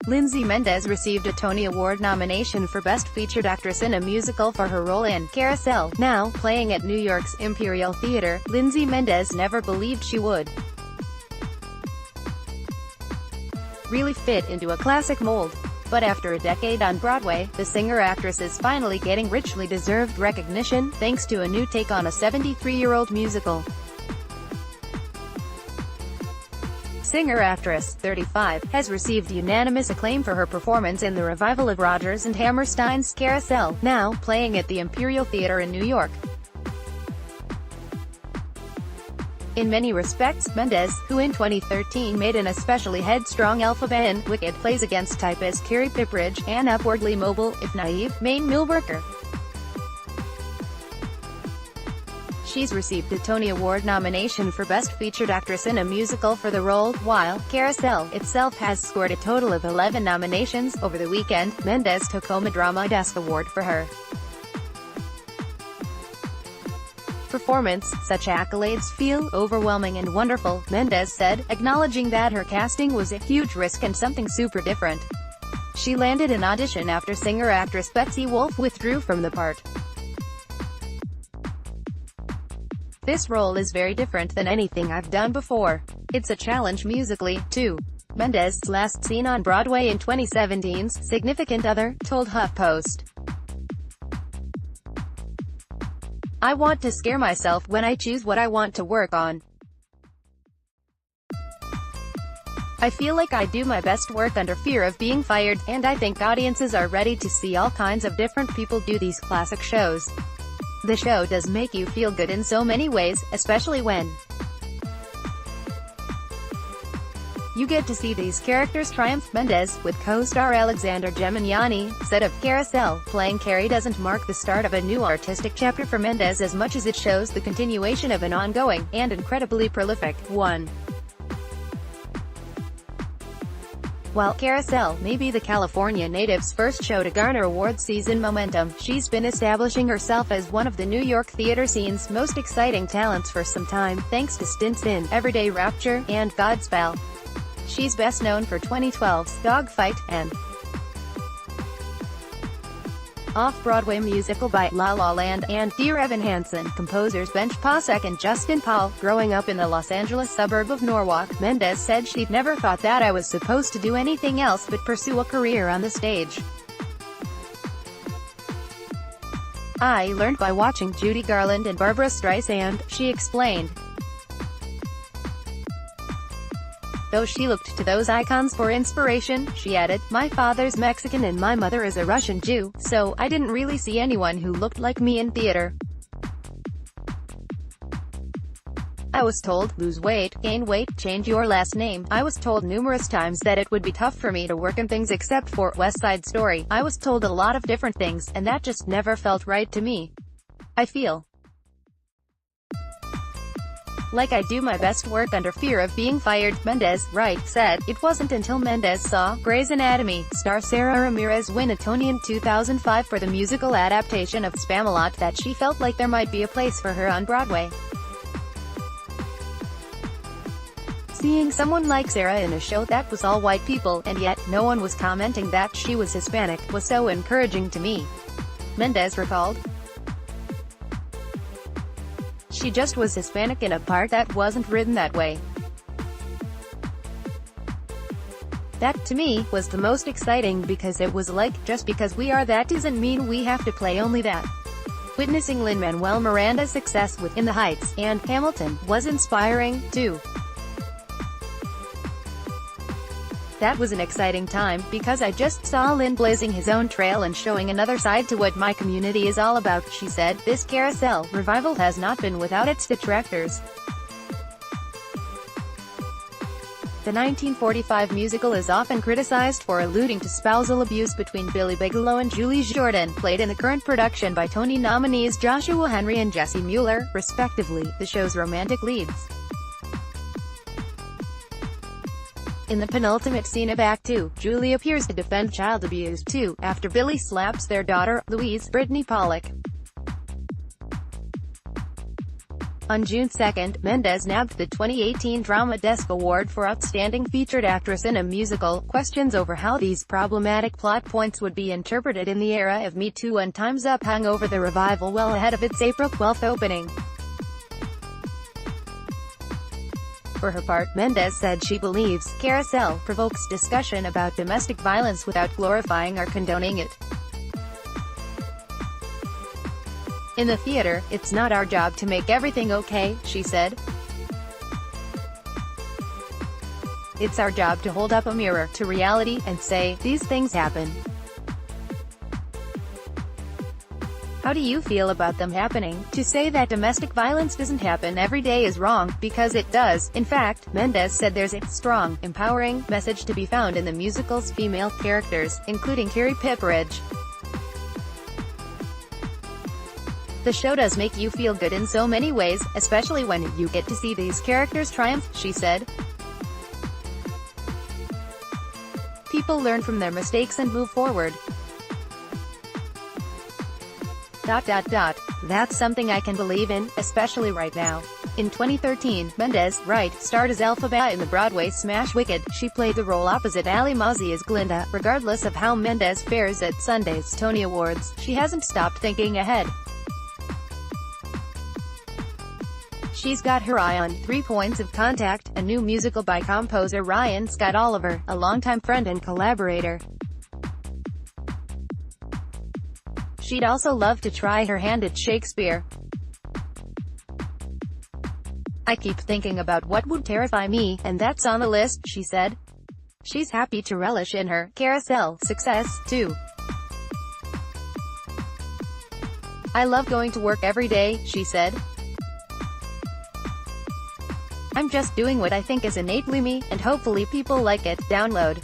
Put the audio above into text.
Lindsay Mendez received a Tony Award nomination for Best Featured Actress in a Musical for her role in Carousel. Now playing at New York's Imperial Theater, Lindsay Mendez never believed she would really fit into a classic mold. But after a decade on Broadway, the singer-actress is finally getting richly deserved recognition, thanks to a new take on a 73-year-old musical. Singer-actress, 35, has received unanimous acclaim for her performance in the revival of Rodgers and Hammerstein's Carousel, now playing at the Imperial Theater in New York. In many respects, Mendez, who in 2013 made an especially headstrong Elphaba in Wicked, plays against type as Carrie Pipridge, an upwardly mobile, if naive, main millworker. She's received a Tony Award nomination for Best Featured Actress in a Musical for the role, while Carousel itself has scored a total of 11 nominations. Over the weekend, Mendez took home a Drama Desk Award for her performance. Such accolades feel overwhelming and wonderful, Mendez said, acknowledging that her casting was a huge risk and something super different. She landed an audition after singer-actress Betsy Wolfe withdrew from the part. This role is very different than anything I've done before. It's a challenge musically, too. Mendez, last seen on Broadway in 2017's Significant Other, told HuffPost, "I want to scare myself when I choose what I want to work on. I feel like I do my best work under fear of being fired, and I think audiences are ready to see all kinds of different people do these classic shows. The show does make you feel good in so many ways, especially when you get to see these characters triumph." Mendez, with co-star Alexander Gemignani, said of Carousel, "Playing Carrie doesn't mark the start of a new artistic chapter for Mendez as much as it shows the continuation of an ongoing, and incredibly prolific, one." While Carousel may be the California native's first show to garner award season momentum, she's been establishing herself as one of the New York theater scene's most exciting talents for some time, thanks to stints in Everyday Rapture and Godspell. She's best known for 2012's Dogfight, and off-Broadway musical by La La Land, and Dear Evan Hansen. Composers Benj Pasek and Justin Paul. Growing up in the Los Angeles suburb of Norwalk, Mendez said she'd never thought that I was supposed to do anything else but pursue a career on the stage. "I learned by watching Judy Garland and Barbra Streisand," she explained. Though she looked to those icons for inspiration, she added, "My father's Mexican and my mother is a Russian Jew, so I didn't really see anyone who looked like me in theater. I was told, lose weight, gain weight, change your last name. I was told numerous times that it would be tough for me to work in things except for West Side Story. I was told a lot of different things, and that just never felt right to me. I feel like I do my best work under fear of being fired," Mendez, right, said. It wasn't until Mendez saw Grey's Anatomy star Sarah Ramirez win a Tony in 2005 for the musical adaptation of Spamalot that she felt like there might be a place for her on Broadway. Seeing someone like Sarah in a show that was all white people, and yet no one was commenting that she was Hispanic, was so encouraging to me, Mendez recalled. She just was Hispanic in a part that wasn't written that way. That, to me, was the most exciting because it was like, just because we are that doesn't mean we have to play only that. Witnessing Lin-Manuel Miranda's success with In the Heights and Hamilton was inspiring, too. That was an exciting time, because I just saw Lin blazing his own trail and showing another side to what my community is all about," she said. This Carousel revival has not been without its detractors. The 1945 musical is often criticized for alluding to spousal abuse between Billy Bigelow and Julie Jordan, played in the current production by Tony nominees Joshua Henry and Jesse Mueller, respectively, the show's romantic leads. In the penultimate scene of Act 2, Julie appears to defend child abuse, too, after Billy slaps their daughter, Louise, Brittany Pollock. On June 2, Mendez nabbed the 2018 Drama Desk Award for Outstanding Featured Actress in a Musical. Questions over how these problematic plot points would be interpreted in the era of Me Too and Time's Up hung over the revival well ahead of its April 12 opening. For her part, Mendez said she believes Carousel provokes discussion about domestic violence without glorifying or condoning it. In the theater, it's not our job to make everything okay, she said. It's our job to hold up a mirror to reality and say, these things happen. How do you feel about them happening? To say that domestic violence doesn't happen every day is wrong, because it does. In fact, Mendez said there's a strong, empowering message to be found in the musical's female characters, including Carrie Pipperidge. The show does make you feel good in so many ways, especially when you get to see these characters triumph, she said. People learn from their mistakes and move forward. That's something I can believe in, especially right now. In 2013, Mendez, starred as Elphaba in the Broadway smash Wicked. She played the role opposite Ali Mazzi as Glinda. Regardless of how Mendez fares at Sunday's Tony Awards, she hasn't stopped thinking ahead. She's got her eye on 3 Points of Contact, a new musical by composer Ryan Scott Oliver, a longtime friend and collaborator. She'd also love to try her hand at Shakespeare. I keep thinking about what would terrify me, and that's on the list, she said. She's happy to relish in her Carousel success, too. I love going to work every day, she said. I'm just doing what I think is innately me, and hopefully people like it. Download.